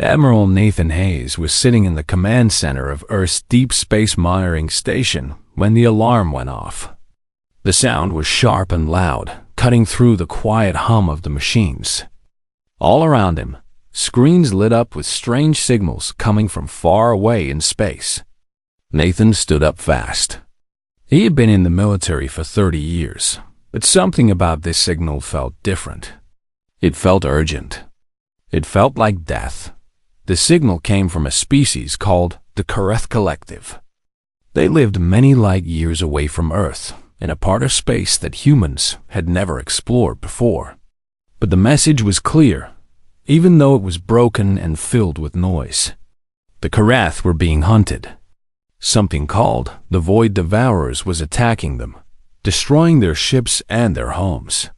Admiral Nathan Hayes was sitting in the command center of Earth's Deep Space Monitoring Station when the alarm went off. The sound was sharp and loud, cutting through the quiet hum of the machines. All around him, screens lit up with strange signals coming from far away in space. Nathan stood up fast. He had been in the military for 30 years, but something about this signal felt different. It felt urgent. It felt like death. The signal came from a species called the Kareth Collective. They lived many light years away from Earth, in a part of space that humans had never explored before. But the message was clear, even though it was broken and filled with noise. The Kareth were being hunted. Something called the Void Devourers was attacking them, destroying their ships and their homes.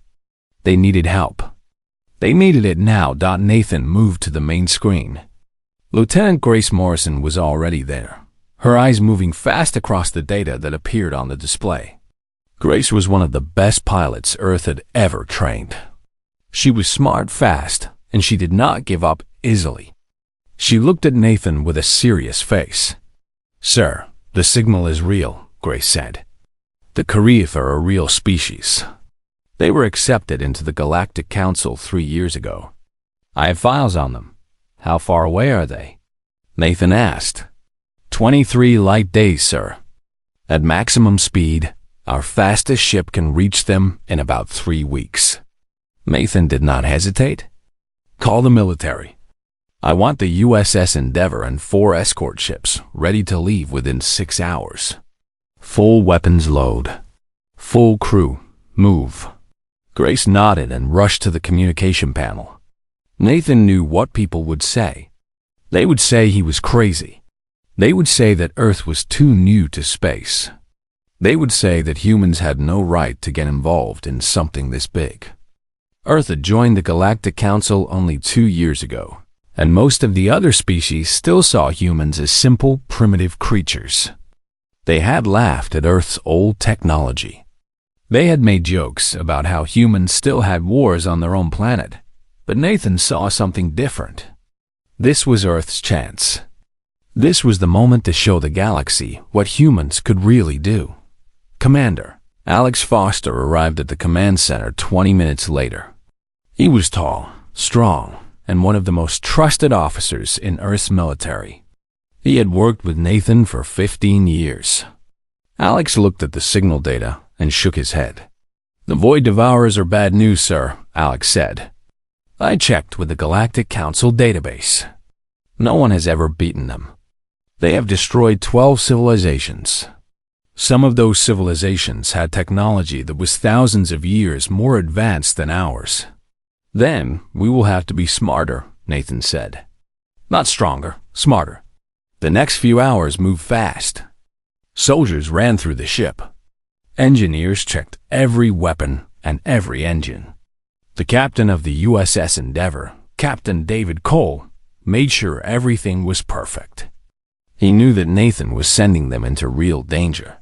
They needed help. They needed it now. Nathan moved to the main screen. Lieutenant Grace Morrison was already there, her eyes moving fast across the data that appeared on the display. Grace was one of the best pilots Earth had ever trained. She was smart, fast, and she did not give up easily. She looked at Nathan with a serious face. "Sir, the signal is real," Grace said. "The Kareth are a real species. They were accepted into the Galactic Council 3 years ago. I have files on them. How far away are they?" Nathan asked. 23 light days, sir. At maximum speed, our fastest ship can reach them in about 3 weeks. Nathan did not hesitate. "Call the military. I want the USS Endeavour and 4 escort ships ready to leave within 6 hours. Full weapons load. Full crew. Move." Grace nodded and rushed to the communication panel. Nathan knew what people would say. They would say he was crazy. They would say that Earth was too new to space. They would say that humans had no right to get involved in something this big. Earth had joined the Galactic Council only 2 years ago, and most of the other species still saw humans as simple, primitive creatures. They had laughed at Earth's old technology. They had made jokes about how humans still had wars on their own planet, but Nathan saw something different. This was Earth's chance. This was the moment to show the galaxy what humans could really do. Commander Alex Foster arrived at the command center 20 minutes later. He was tall, strong, and one of the most trusted officers in Earth's military. He had worked with Nathan for 15 years. Alex looked at the signal data and shook his head. "The Void Devourers are bad news, sir," Alex said. "I checked with the Galactic Council database. No one has ever beaten them. They have destroyed 12 civilizations. Some of those civilizations had technology that was thousands of years more advanced than ours. Then we will have to be smarter," Nathan said. "Not stronger, smarter." The next few hours moved fast. Soldiers ran through the ship. Engineers checked every weapon and every engine. The captain of the USS Endeavour, Captain David Cole, made sure everything was perfect. He knew that Nathan was sending them into real danger.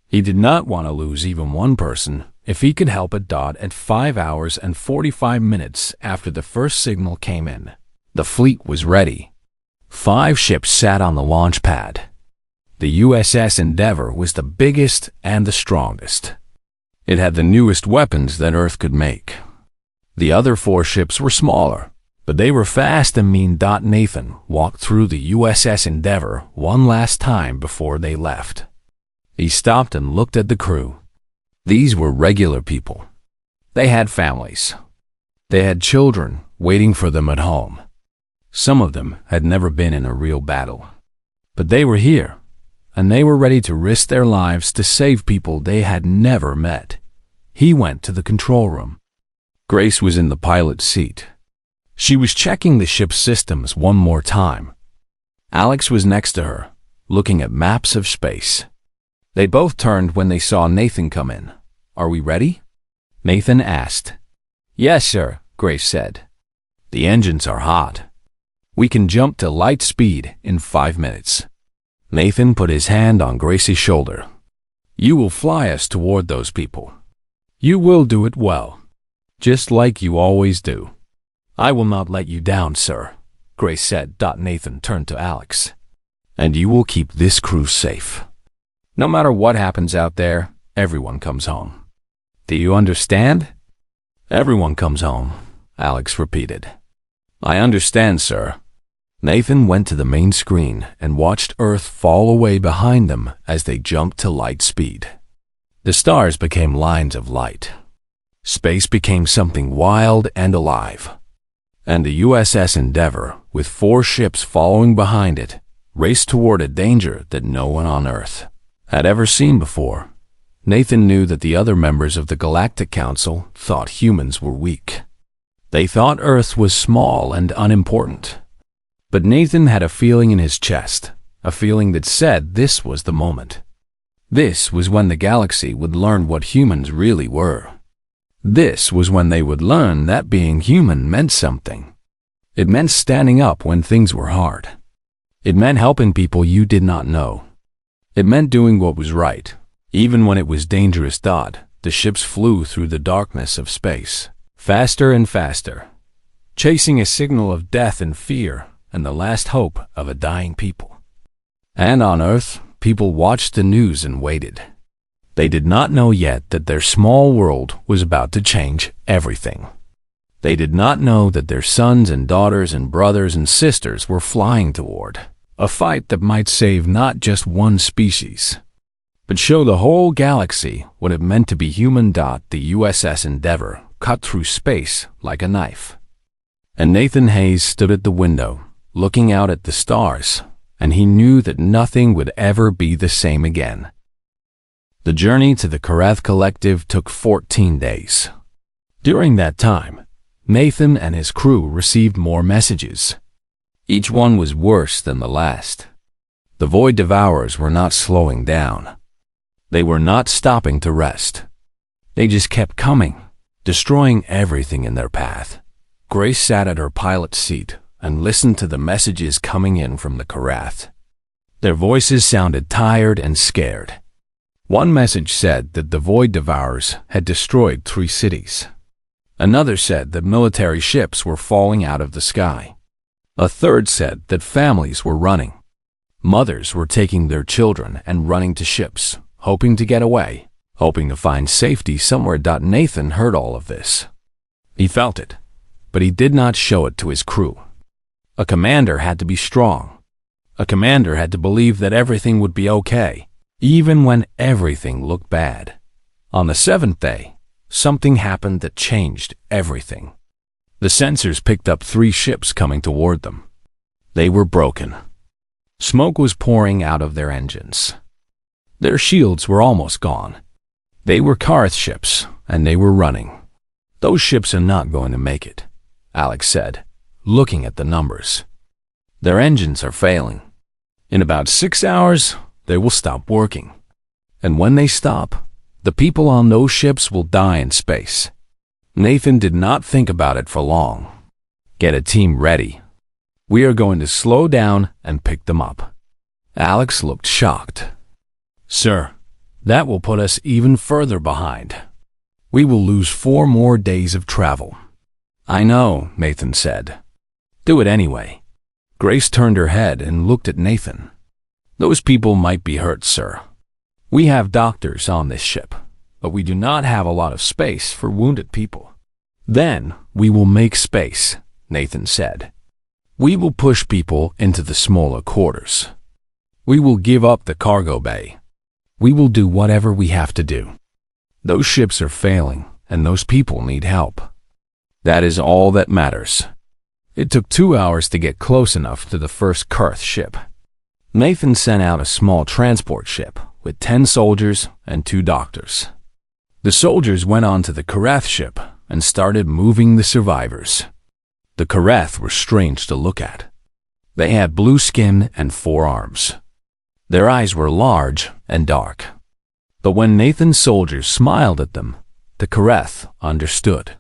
He did not want to lose even one person if he could help it. At 5 hours and 45 minutes after the first signal came in, the fleet was ready. 5 ships sat on the launch pad. The USS Endeavour was the biggest and the strongest. It had the newest weapons that Earth could make. The other 4 ships were smaller, but they were fast and mean. Nathan walked through the USS Endeavour one last time before they left. He stopped and looked at the crew. These were regular people. They had families. They had children waiting for them at home. Some of them had never been in a real battle. But they were here, and they were ready to risk their lives to save people they had never met. He went to the control room. Grace was in the pilot's seat. She was checking the ship's systems one more time. Alex was next to her, looking at maps of space. They both turned when they saw Nathan come in. "Are we ready?" Nathan asked. "Yes, sir," Grace said. "The engines are hot. We can jump to light speed in 5 minutes." Nathan put his hand on Grace's shoulder. "You will fly us toward those people. You will do it well, just like you always do. I will not let you down, sir," Grace said. Nathan turned to Alex. "And you will keep this crew safe. No matter what happens out there, everyone comes home. Do you understand?" "Everyone comes home," Alex repeated. "I understand, sir." Nathan went to the main screen and watched Earth fall away behind them as they jumped to light speed. The stars became lines of light. Space became something wild and alive. And the USS Endeavour, with 4 ships following behind it, raced toward a danger that no one on Earth had ever seen before. Nathan knew that the other members of the Galactic Council thought humans were weak. They thought Earth was small and unimportant. But Nathan had a feeling in his chest, a feeling that said this was the moment. This was when the galaxy would learn what humans really were. This was when they would learn that being human meant something. It meant standing up when things were hard. It meant helping people you did not know. It meant doing what was right, even when it was dangerous. The ships flew through the darkness of space, faster and faster, chasing a signal of death and fear and the last hope of a dying people. And on Earth, people watched the news and waited. They did not know yet that their small world was about to change everything. They did not know that their sons and daughters and brothers and sisters were flying toward a fight that might save not just one species, but show the whole galaxy what it meant to be human. The USS Endeavour cut through space like a knife. And Nathan Hayes stood at the window, looking out at the stars, and he knew that nothing would ever be the same again. The journey to the Karath Collective took 14 days. During that time, Nathan and his crew received more messages. Each one was worse than the last. The Void Devourers were not slowing down. They were not stopping to rest. They just kept coming, destroying everything in their path. Grace sat at her pilot's seat and listened to the messages coming in from the Karath. Their voices sounded tired and scared. One message said that the Void Devourers had destroyed 3 cities. Another said that military ships were falling out of the sky. A third said that families were running. Mothers were taking their children and running to ships, hoping to get away, hoping to find safety somewhere. Nathan heard all of this. He felt it, but he did not show it to his crew. A commander had to be strong. A commander had to believe that everything would be okay, even when everything looked bad. On the 7th day, something happened that changed everything. The sensors picked up 3 ships coming toward them. They were broken. Smoke was pouring out of their engines. Their shields were almost gone. They were Karth ships, and they were running. "Those ships are not going to make it," Alex said, looking at the numbers. "Their engines are failing. In about 6 hours, they will stop working. And when they stop, the people on those ships will die in space." Nathan did not think about it for long. "Get a team ready. We are going to slow down and pick them up." Alex looked shocked. "Sir, that will put us even further behind. We will lose 4 more days of travel." "I know," Nathan said. "Do it anyway." Grace turned her head and looked at Nathan. "Those people might be hurt, sir. We have doctors on this ship, but we do not have a lot of space for wounded people." "Then we will make space," Nathan said. "We will push people into the smaller quarters. We will give up the cargo bay. We will do whatever we have to do. Those ships are failing, and those people need help. That is all that matters." It took 2 hours to get close enough to the first Karth ship. Nathan sent out a small transport ship with 10 soldiers and 2 doctors. The soldiers went on to the Karath ship and started moving the survivors. The Karath were strange to look at. They had blue skin and 4 arms. Their eyes were large and dark. But when Nathan's soldiers smiled at them, the Karath understood.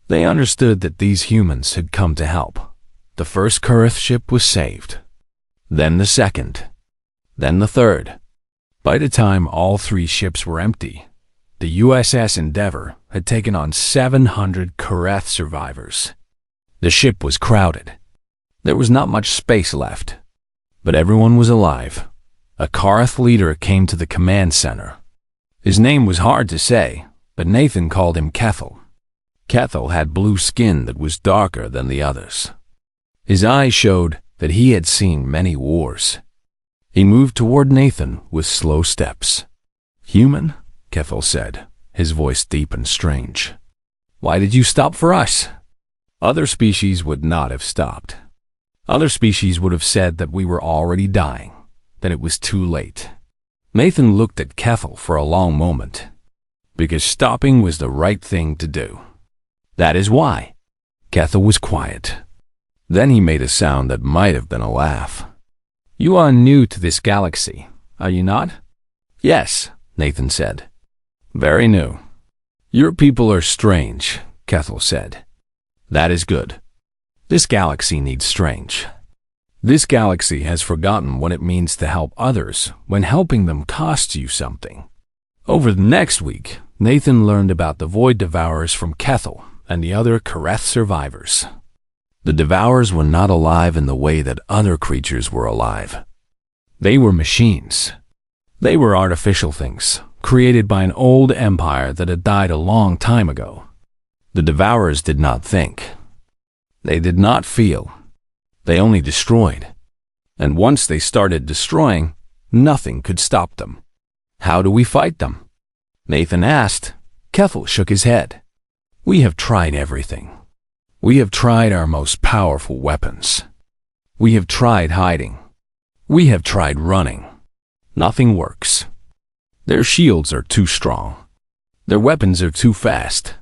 They understood that these humans had come to help. The first Karath ship was saved. Then the second. Then the third. By the time all 3 ships were empty, the USS Endeavour had taken on 700 Karath survivors. The ship was crowded. There was not much space left, but everyone was alive. A Karath leader came to the command center. His name was hard to say, but Nathan called him Kethel. Kethel had blue skin that was darker than the others. His eyes showed that he had seen many wars. He moved toward Nathan with slow steps. "Human?" Kethel said, his voice deep and strange. "Why did you stop for us?" Other species would not have stopped. Other species would have said that we were already dying, that it was too late. Nathan looked at Kethel for a long moment, because stopping was the right thing to do. "That is why." Kethel was quiet. Then he made a sound that might have been a laugh. "You are new to this galaxy, are you not?" "Yes," Nathan said. "Very new." "Your people are strange," Kethel said. "That is good. This galaxy needs strange. This galaxy has forgotten what it means to help others when helping them costs you something." Over the next week, Nathan learned about the Void Devourers from Kethel and the other Karath survivors. The Devourers were not alive in the way that other creatures were alive. They were machines. They were artificial things, created by an old empire that had died a long time ago. The Devourers did not think. They did not feel. They only destroyed. And once they started destroying, nothing could stop them. "How do we fight them?" Nathan asked. Kethel shook his head. "We have tried everything. We have tried our most powerful weapons. We have tried hiding. We have tried running. Nothing works. Their shields are too strong. Their weapons are too fast.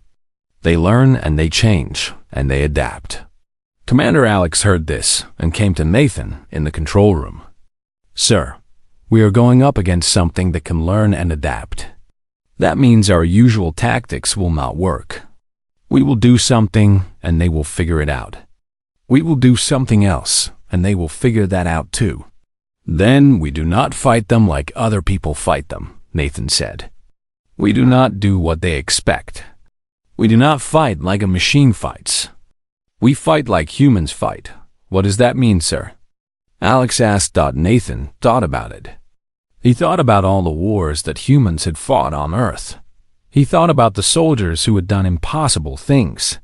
They learn and they change and they adapt." Commander Alex heard this and came to Nathan in the control room. "Sir, we are going up against something that can learn and adapt. That means our usual tactics will not work. We will do something and they will figure it out. We will do something else and they will figure that out too. Then we do not fight them like other people fight them," Nathan said. "We do not do what they expect. We do not fight like a machine fights. We fight like humans fight. What does that mean, sir?" Alex asked. Nathan thought about it. He thought about all the wars that humans had fought on Earth. He thought about the soldiers who had done impossible things.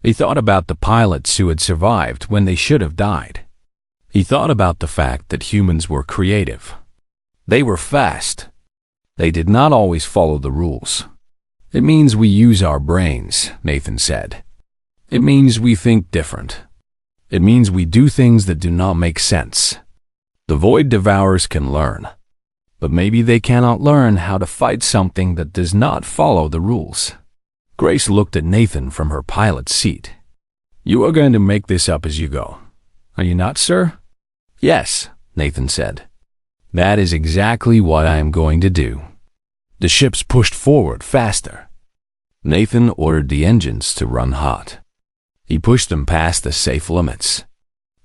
He thought about the pilots who had survived when they should have died. He thought about the fact that humans were creative. They were fast. They did not always follow the rules. "It means we use our brains," Nathan said. "It means we think different. It means we do things that do not make sense. The Void Devourers can learn, but maybe they cannot learn how to fight something that does not follow the rules." Grace looked at Nathan from her pilot's seat. "You are going to make this up as you go, are you not, sir?" "Yes," Nathan said. "That is exactly what I am going to do." The ships pushed forward faster. Nathan ordered the engines to run hot. He pushed them past the safe limits.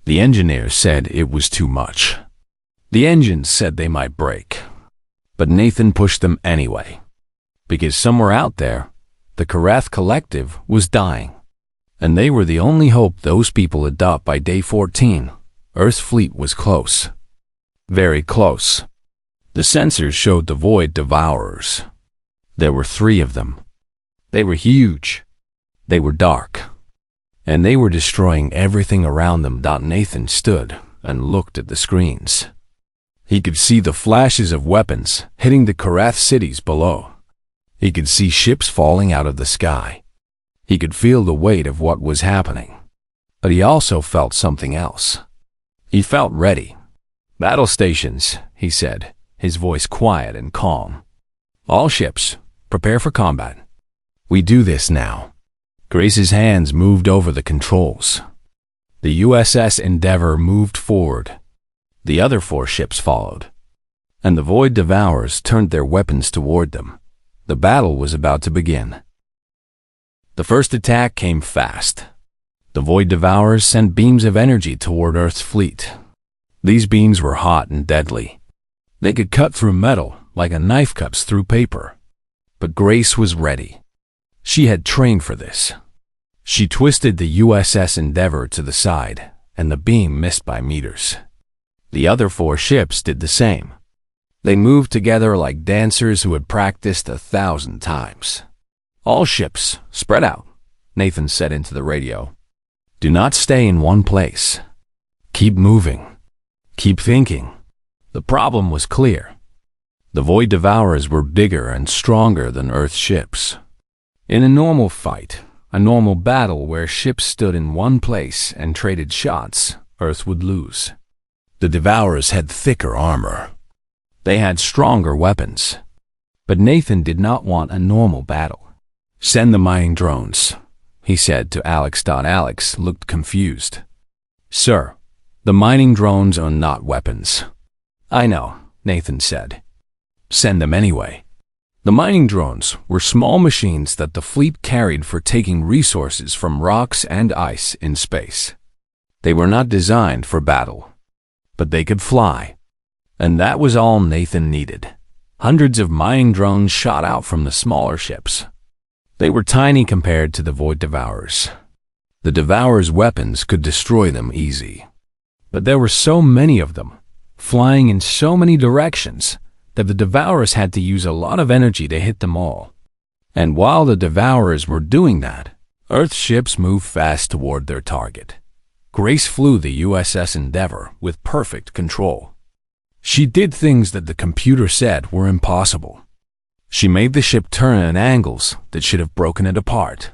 The engineers said it was too much. The engines said they might break. But Nathan pushed them anyway, because somewhere out there, the Karath Collective was dying, and they were the only hope those people had got. By day 14, Earth's fleet was close. Very close. The sensors showed the Void Devourers. There were 3 of them. They were huge. They were dark. And they were destroying everything around them. Nathan stood and looked at the screens. He could see the flashes of weapons hitting the Karath cities below. He could see ships falling out of the sky. He could feel the weight of what was happening. But he also felt something else. He felt ready. "Battle stations," he said, his voice quiet and calm. "All ships, prepare for combat. We do this now." Grace's hands moved over the controls. The USS Endeavour moved forward. The other 4 ships followed. And the Void Devourers turned their weapons toward them. The battle was about to begin. The first attack came fast. The Void Devourers sent beams of energy toward Earth's fleet. These beams were hot and deadly. They could cut through metal like a knife cuts through paper. But Grace was ready. She had trained for this. She twisted the USS Endeavour to the side and the beam missed by meters. The other 4 ships did the same. They moved together like dancers who had practiced 1,000 times. "All ships, spread out," Nathan said into the radio. "Do not stay in one place. Keep moving. Keep thinking." The problem was clear. The Void Devourers were bigger and stronger than Earth's ships. In a normal fight, a normal battle where ships stood in one place and traded shots, Earth would lose. The Devourers had thicker armor. They had stronger weapons. But Nathan did not want a normal battle. "Send the mining drones," he said to Alex. Alex looked confused. "Sir, the mining drones are not weapons." "I know," Nathan said. "Send them anyway." The mining drones were small machines that the fleet carried for taking resources from rocks and ice in space. They were not designed for battle, but they could fly. And that was all Nathan needed. Hundreds of mining drones shot out from the smaller ships. They were tiny compared to the Void Devourers. The Devourers' weapons could destroy them easy. But there were so many of them, flying in so many directions, that the Devourers had to use a lot of energy to hit them all. And while the Devourers were doing that, Earth's ships moved fast toward their target. Grace flew the USS Endeavour with perfect control. She did things that the computer said were impossible. She made the ship turn at angles that should have broken it apart.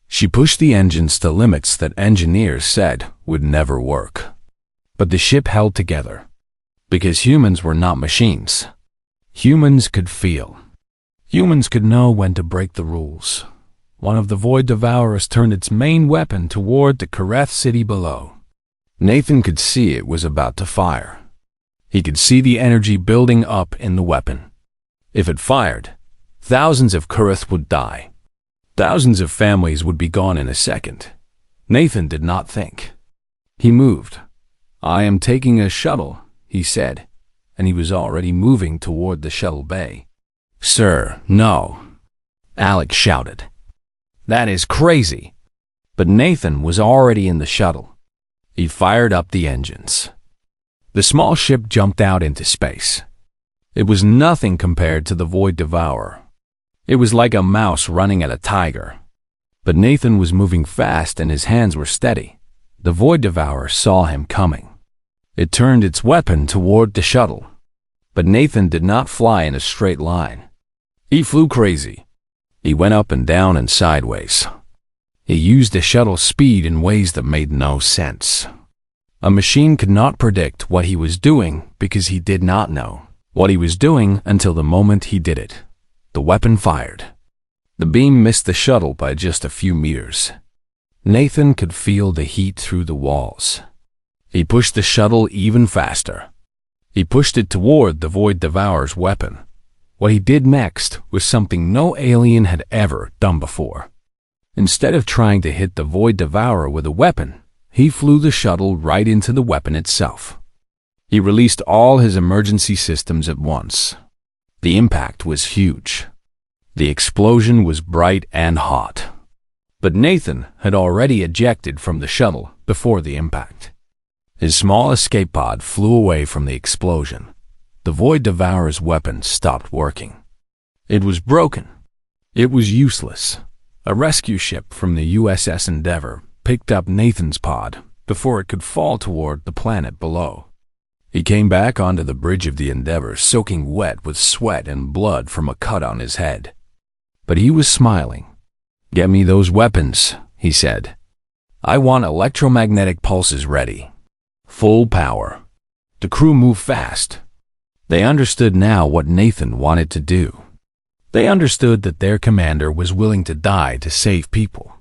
She pushed the engines to limits that engineers said would never work. But the ship held together. Because humans were not machines. Humans could feel. Humans could know when to break the rules. One of the Void Devourers turned its main weapon toward the Kareth city below. Nathan could see it was about to fire. He could see the energy building up in the weapon. If it fired, thousands of Kareth would die. Thousands of families would be gone in a second. Nathan did not think. He moved. "I am taking a shuttle," he said, and he was already moving toward the shuttle bay. "Sir, no," Alex shouted. "That is crazy." But Nathan was already in the shuttle. He fired up the engines. The small ship jumped out into space. It was nothing compared to the Void Devourer. It was like a mouse running at a tiger. But Nathan was moving fast and his hands were steady. The Void Devourer saw him coming. It turned its weapon toward the shuttle. But Nathan did not fly in a straight line. He flew crazy. He went up and down and sideways. He used the shuttle's speed in ways that made no sense. A machine could not predict what he was doing because he did not know what he was doing until the moment he did it. The weapon fired. The beam missed the shuttle by just a few meters. Nathan could feel the heat through the walls. He pushed the shuttle even faster. He pushed it toward the Void Devourer's weapon. What he did next was something no alien had ever done before. Instead of trying to hit the Void Devourer with a weapon, he flew the shuttle right into the weapon itself. He released all his emergency systems at once. The impact was huge. The explosion was bright and hot. But Nathan had already ejected from the shuttle before the impact. His small escape pod flew away from the explosion. The Void Devourer's weapon stopped working. It was broken. It was useless. A rescue ship from the USS Endeavour picked up Nathan's pod before it could fall toward the planet below. He came back onto the bridge of the Endeavour soaking wet with sweat and blood from a cut on his head. But he was smiling. "Get me those weapons," he said. "I want electromagnetic pulses ready. Full power." The crew moved fast. They understood now what Nathan wanted to do. They understood that their commander was willing to die to save people.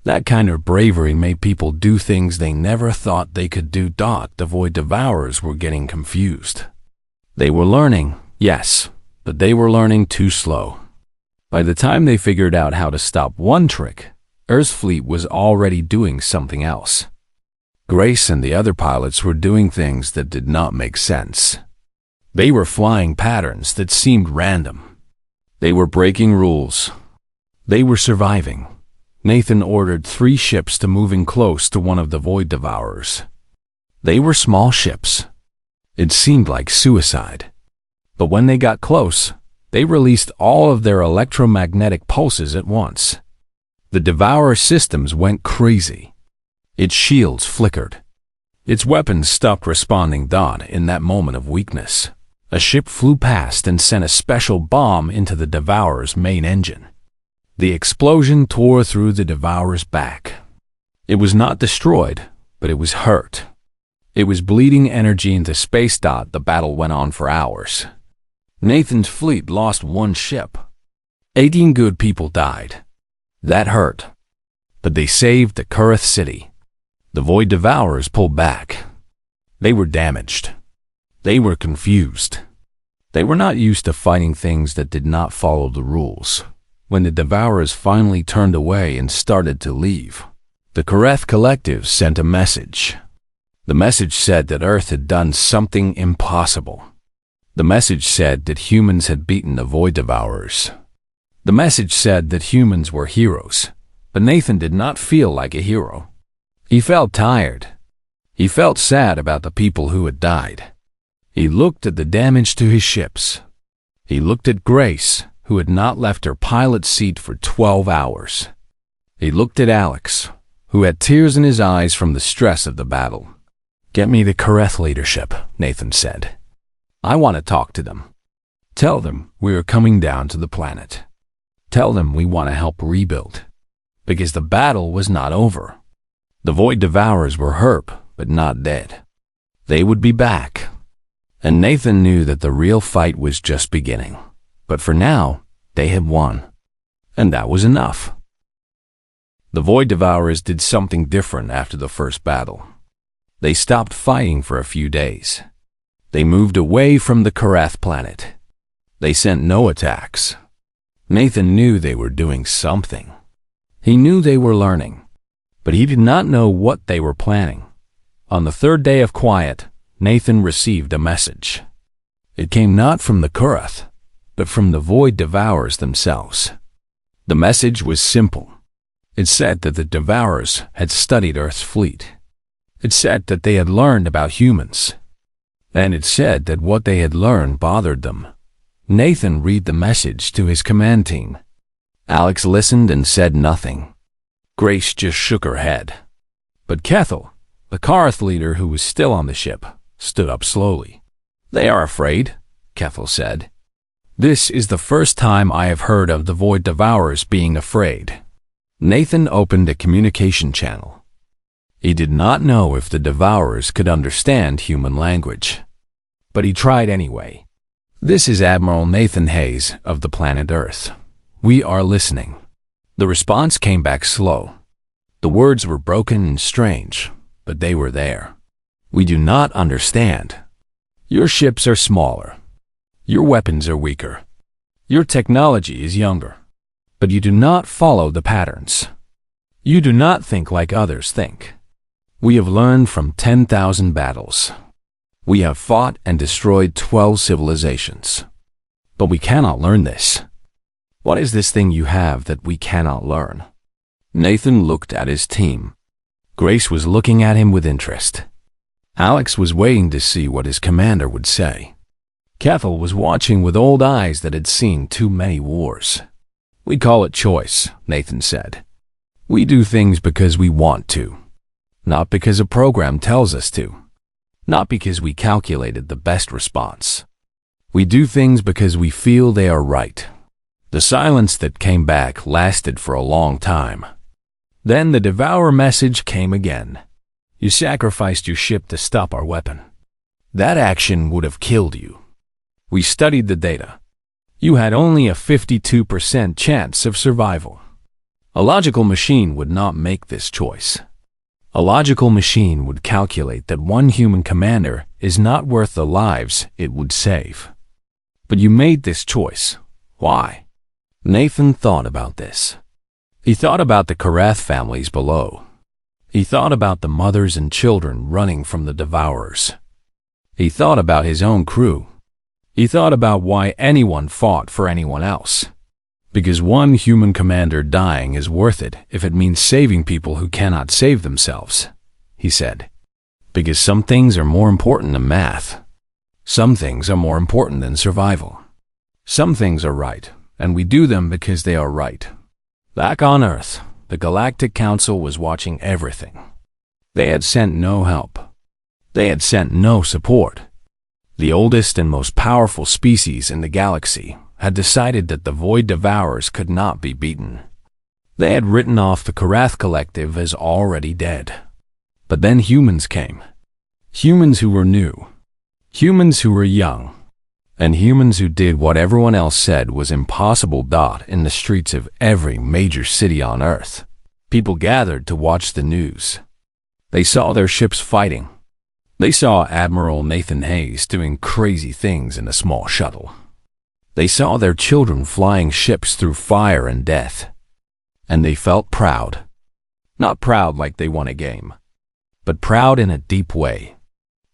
That kind of bravery made people do things they never thought they could do. The Void Devourers were getting confused. They were learning, yes, but they were learning too slow. By the time they figured out how to stop one trick, Earth's fleet was already doing something else. Grace and the other pilots were doing things that did not make sense. They were flying patterns that seemed random. They were breaking rules. They were surviving. Nathan ordered 3 ships to move in close to one of the Void Devourers. They were small ships. It seemed like suicide. But when they got close, they released all of their electromagnetic pulses at once. The Devourer systems went crazy. Its shields flickered. Its weapons stopped responding. In that moment of weakness, a ship flew past and sent a special bomb into the Devourer's main engine. The explosion tore through the Devourer's back. It was not destroyed, but it was hurt. It was bleeding energy into space. The battle went on for hours. Nathan's fleet lost one ship. 18 good people died. That hurt. But they saved the Kurith city. The Void Devourers pulled back. They were damaged. They were confused. They were not used to fighting things that did not follow the rules. When the Devourers finally turned away and started to leave, the Kurith Collective sent a message. The message said that Earth had done something impossible. The message said that humans had beaten the Void Devourers. The message said that humans were heroes, but Nathan did not feel like a hero. He felt tired. He felt sad about the people who had died. He looked at the damage to his ships. He looked at Grace, who had not left her pilot seat for 12 hours. He looked at Alex, who had tears in his eyes from the stress of the battle. "Get me the Kurith leadership," Nathan said. "I want to talk to them. Tell them we are coming down to the planet. Tell them we want to help rebuild." Because the battle was not over. The Void Devourers were hurt, but not dead. They would be back. And Nathan knew that the real fight was just beginning. But for now, they had won. And that was enough. The Void Devourers did something different after the first battle. They stopped fighting for a few days. They moved away from the Kurith planet. They sent no attacks. Nathan knew they were doing something. He knew they were learning, but he did not know what they were planning. On the third day of quiet, Nathan received a message. It came not from the Kurith, but from the Void Devourers themselves. The message was simple. It said that the Devourers had studied Earth's fleet. It said that they had learned about humans. And it said that what they had learned bothered them. Nathan read the message to his command team. Alex listened and said nothing. Grace just shook her head. But Kethel, the Kurith leader who was still on the ship, stood up slowly. "They are afraid," Kethel said. "This is the first time I have heard of the Void Devourers being afraid." Nathan opened a communication channel. He did not know if the Devourers could understand human language, but he tried anyway. "This is Admiral Nathan Hayes of the planet Earth. We are listening." The response came back slow. The words were broken and strange, but they were there. "We do not understand. Your ships are smaller. Your weapons are weaker. Your technology is younger. But you do not follow the patterns. You do not think like others think. We have learned from 10,000 battles. We have fought and destroyed 12 civilizations. But we cannot learn this. What is this thing you have that we cannot learn?" Nathan looked at his team. Grace was looking at him with interest. Alex was waiting to see what his commander would say. Kethel was watching with old eyes that had seen too many wars. "We call it choice," Nathan said. "We do things because we want to. Not because a program tells us to. Not because we calculated the best response. We do things because we feel they are right." The silence that came back lasted for a long time. Then the Devourer message came again. "You sacrificed your ship to stop our weapon. That action would have killed you. We studied the data. You had only a 52% chance of survival. A logical machine would not make this choice. A logical machine would calculate that one human commander is not worth the lives it would save. But you made this choice. Why?" Nathan thought about this. He thought about the Kurith families below. He thought about the mothers and children running from the Devourers. He thought about his own crew. He thought about why anyone fought for anyone else. Because one human commander dying is worth it if it means saving people who cannot save themselves, he said. Because some things are more important than math. Some things are more important than survival. Some things are right, and we do them because they are right. Back on Earth, the Galactic Council was watching everything. They had sent no help. They had sent no support. The oldest and most powerful species in the galaxy had decided that the Void Devourers could not be beaten. They had written off the Karath Collective as already dead. But then humans came. Humans who were new. Humans who were young. And humans who did what everyone else said was impossible. In the streets of every major city on Earth, people gathered to watch the news. They saw their ships fighting. They saw Admiral Nathan Hayes doing crazy things in a small shuttle. They saw their children flying ships through fire and death. And they felt proud. Not proud like they won a game, but proud in a deep way.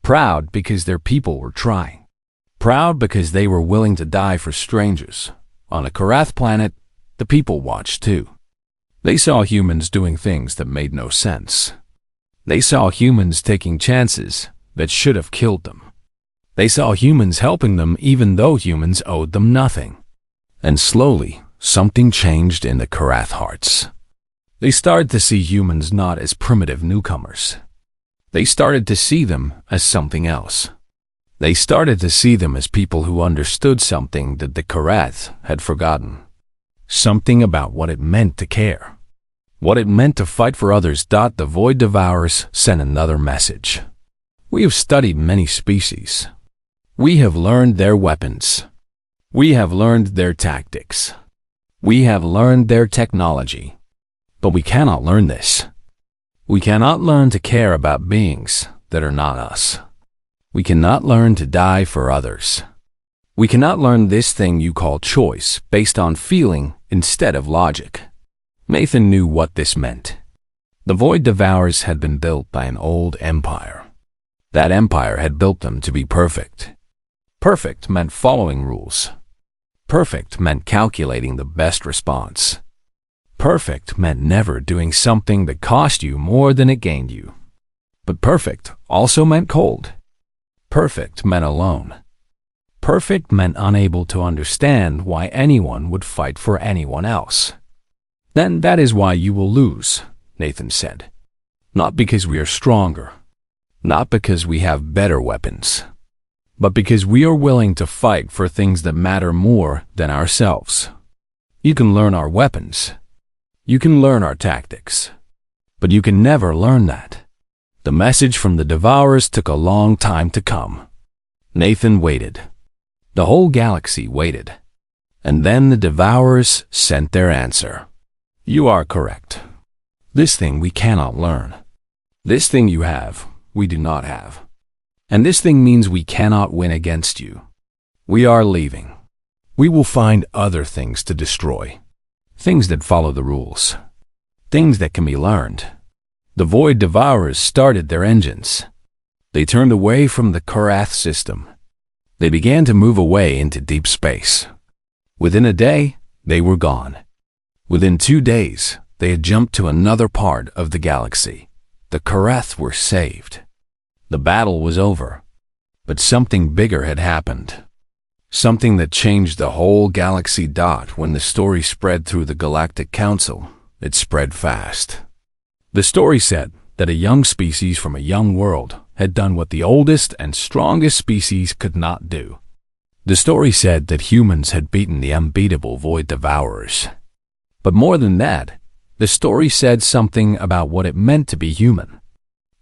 Proud because their people were trying. Proud because they were willing to die for strangers. On a Karath planet, the people watched too. They saw humans doing things that made no sense. They saw humans taking chances that should have killed them. They saw humans helping them even though humans owed them nothing. And slowly, something changed in the Karath hearts. They started to see humans not as primitive newcomers. They started to see them as something else. They started to see them as people who understood something that the Karath had forgotten. Something about what it meant to care. What it meant to fight for others. The Void Devourers sent another message. We have studied many species. We have learned their weapons. We have learned their tactics. We have learned their technology. But we cannot learn this. We cannot learn to care about beings that are not us. We cannot learn to die for others. We cannot learn this thing you call choice based on feeling instead of logic. Nathan knew what this meant. The Void Devourers had been built by an old empire. That empire had built them to be perfect. Perfect meant following rules. Perfect meant calculating the best response. Perfect meant never doing something that cost you more than it gained you. But perfect also meant cold. Perfect meant alone. Perfect meant unable to understand why anyone would fight for anyone else. Then that is why you will lose, Nathan said. Not because we are stronger. Not because we have better weapons. But because we are willing to fight for things that matter more than ourselves. You can learn our weapons. You can learn our tactics. But you can never learn that. The message from the Devourers took a long time to come. Nathan waited. The whole galaxy waited. And then the Devourers sent their answer. You are correct. This thing we cannot learn. This thing you have, we do not have. And this thing means we cannot win against you. We are leaving. We will find other things to destroy. Things that follow the rules. Things that can be learned. The Void Devourers started their engines. They turned away from the Karath system. They began to move away into deep space. Within a day, they were gone. Within 2 days, they had jumped to another part of the galaxy. The Karath were saved. The battle was over. But something bigger had happened. Something that changed the whole galaxy. When the story spread through the Galactic Council, it spread fast. The story said that a young species from a young world had done what the oldest and strongest species could not do. The story said that humans had beaten the unbeatable Void Devourers. But more than that, the story said something about what it meant to be human.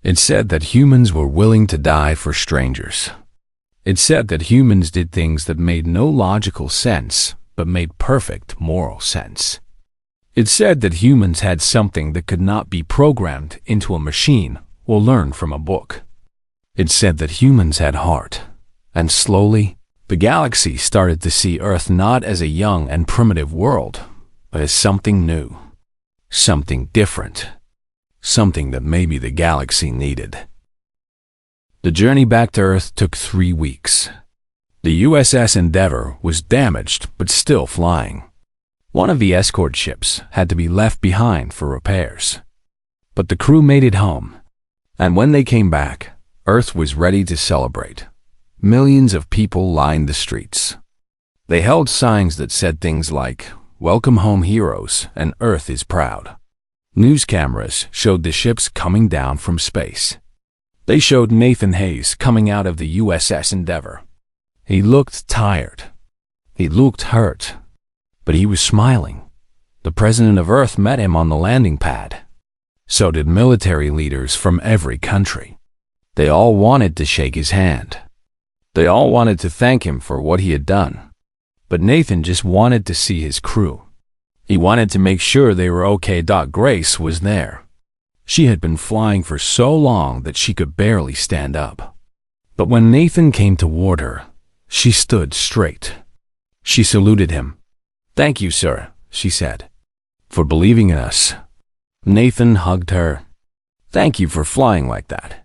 It said that humans were willing to die for strangers. It said that humans did things that made no logical sense, but made perfect moral sense. It said that humans had something that could not be programmed into a machine or learned from a book. It said that humans had heart, and slowly, the galaxy started to see Earth not as a young and primitive world, but as something new, something different, something that maybe the galaxy needed. The journey back to Earth took 3 weeks. The USS Endeavour was damaged but still flying. One of the escort ships had to be left behind for repairs. But the crew made it home, and when they came back, Earth was ready to celebrate. Millions of people lined the streets. They held signs that said things like, "Welcome home, heroes," and "Earth is proud." News cameras showed the ships coming down from space. They showed Nathan Hayes coming out of the USS Endeavour. He looked tired. He looked hurt. But he was smiling. The president of Earth met him on the landing pad. So did military leaders from every country. They all wanted to shake his hand. They all wanted to thank him for what he had done. But Nathan just wanted to see his crew. He wanted to make sure they were okay. Grace was there. She had been flying for so long that she could barely stand up. But when Nathan came toward her, she stood straight. She saluted him. "Thank you, sir," she said, "for believing in us." Nathan hugged her. "Thank you for flying like that.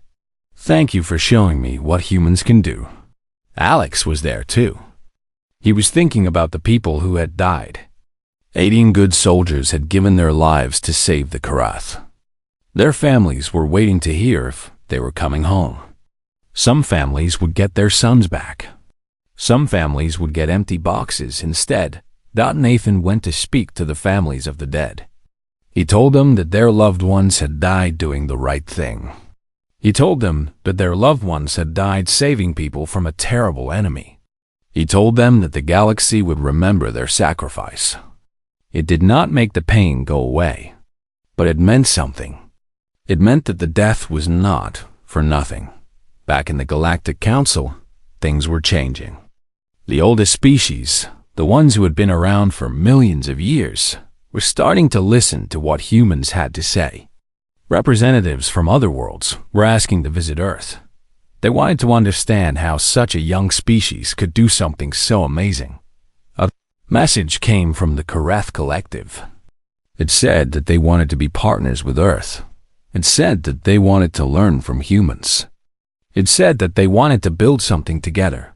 Thank you for showing me what humans can do." Alex was there too. He was thinking about the people who had died. 18 good soldiers had given their lives to save the Karath. Their families were waiting to hear if they were coming home. Some families would get their sons back. Some families would get empty boxes instead. Nathan went to speak to the families of the dead. He told them that their loved ones had died doing the right thing. He told them that their loved ones had died saving people from a terrible enemy. He told them that the galaxy would remember their sacrifice. It did not make the pain go away, but it meant something. It meant that the death was not for nothing. Back in the Galactic Council, things were changing. The oldest species, the ones who had been around for millions of years, were starting to listen to what humans had to say. Representatives from other worlds were asking to visit Earth. They wanted to understand how such a young species could do something so amazing. A message came from the Karath Collective. It said that they wanted to be partners with Earth. It said that they wanted to learn from humans. It said that they wanted to build something together.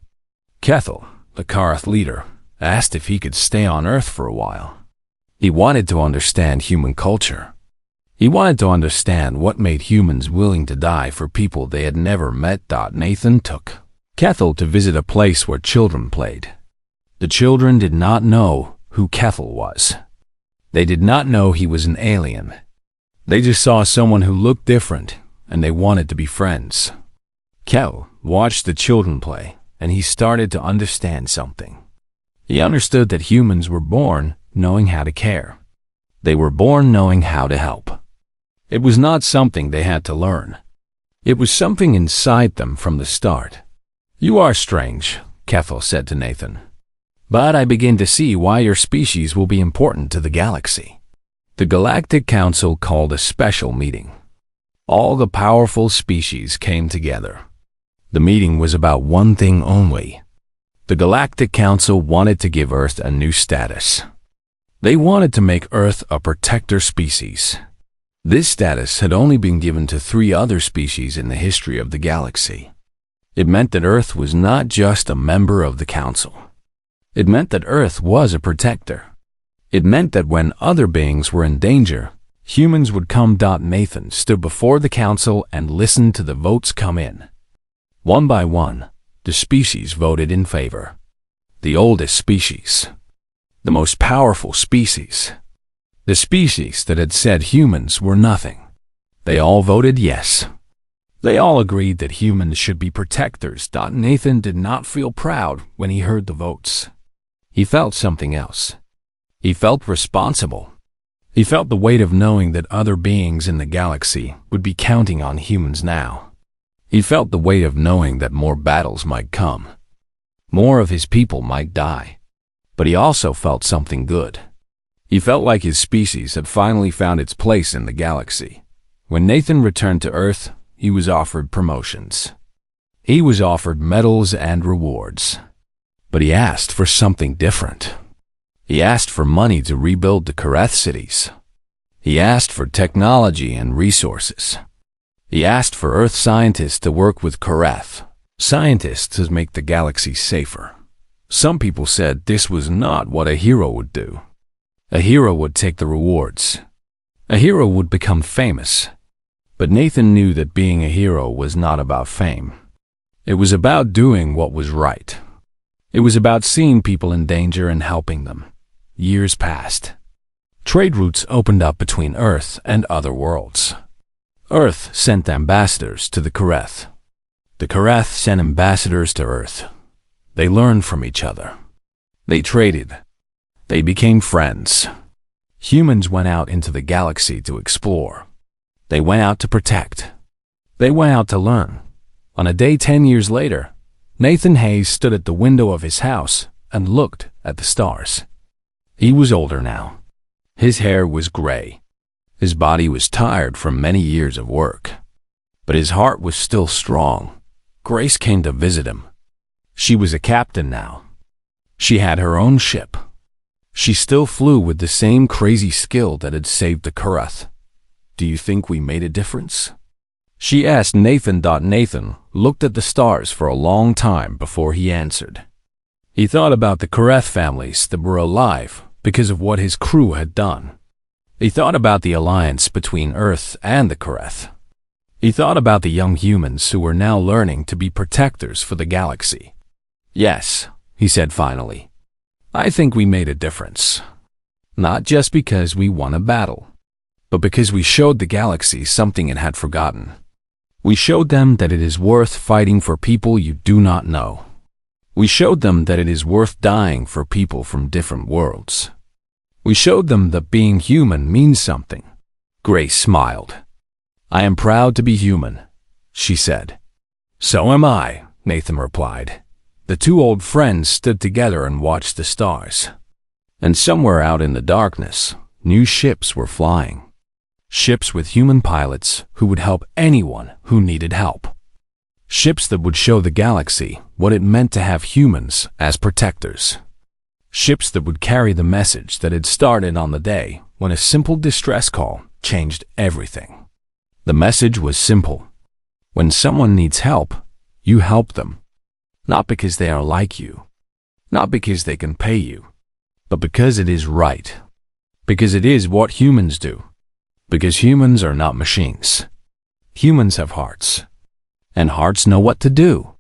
Kethel, the Karath leader, asked if he could stay on Earth for a while. He wanted to understand human culture. He wanted to understand what made humans willing to die for people they had never met. Nathan took Kethel to visit a place where children played. The children did not know who Kethel was. They did not know he was an alien. They just saw someone who looked different, and they wanted to be friends. Kethel watched the children play, and he started to understand something. He understood that humans were born knowing how to care. They were born knowing how to help. It was not something they had to learn. It was something inside them from the start. "You are strange," Kethel said to Nathan. "But I begin to see why your species will be important to the galaxy." The Galactic Council called a special meeting. All the powerful species came together. The meeting was about one thing only. The Galactic Council wanted to give Earth a new status. They wanted to make Earth a protector species. This status had only been given to 3 other species in the history of the galaxy. It meant that Earth was not just a member of the Council. It meant that Earth was a protector. It meant that when other beings were in danger, humans would come. Nathan stood before the Council and listened to the votes come in. One by one, the species voted in favor. The oldest species. The most powerful species. The species that had said humans were nothing. They all voted yes. They all agreed that humans should be protectors. Nathan did not feel proud when he heard the votes. He felt something else. He felt responsible. He felt the weight of knowing that other beings in the galaxy would be counting on humans now. He felt the weight of knowing that more battles might come. More of his people might die. But he also felt something good. He felt like his species had finally found its place in the galaxy. When Nathan returned to Earth, he was offered promotions. He was offered medals and rewards. But he asked for something different. He asked for money to rebuild the Karath cities. He asked for technology and resources. He asked for Earth scientists to work with Karath, scientists to make the galaxy safer. Some people said this was not what a hero would do. A hero would take the rewards. A hero would become famous. But Nathan knew that being a hero was not about fame. It was about doing what was right. It was about seeing people in danger and helping them. Years passed. Trade routes opened up between Earth and other worlds. Earth sent ambassadors to the Kareth. The Kareth sent ambassadors to Earth. They learned from each other. They traded. They became friends. Humans went out into the galaxy to explore. They went out to protect. They went out to learn. On a day 10 years later, Nathan Hayes stood at the window of his house and looked at the stars. He was older now. His hair was gray. His body was tired from many years of work. But his heart was still strong. Grace came to visit him. She was a captain now. She had her own ship. She still flew with the same crazy skill that had saved the Kareth. "Do you think we made a difference?" she asked Nathan. Nathan looked at the stars for a long time before he answered. He thought about the Kareth families that were alive because of what his crew had done. He thought about the alliance between Earth and the Kareth. He thought about the young humans who were now learning to be protectors for the galaxy. "Yes," he said finally. "I think we made a difference. Not just because we won a battle, but because we showed the galaxy something it had forgotten. We showed them that it is worth fighting for people you do not know. We showed them that it is worth dying for people from different worlds. We showed them that being human means something." Grace smiled. "I am proud to be human," she said. "So am I," Nathan replied. The two old friends stood together and watched the stars. And somewhere out in the darkness, new ships were flying. Ships with human pilots who would help anyone who needed help. Ships that would show the galaxy what it meant to have humans as protectors. Ships that would carry the message that had started on the day when a simple distress call changed everything. The message was simple. When someone needs help, you help them. Not because they are like you, not because they can pay you, but because it is right. Because it is what humans do. Because humans are not machines. Humans have hearts, and hearts know what to do.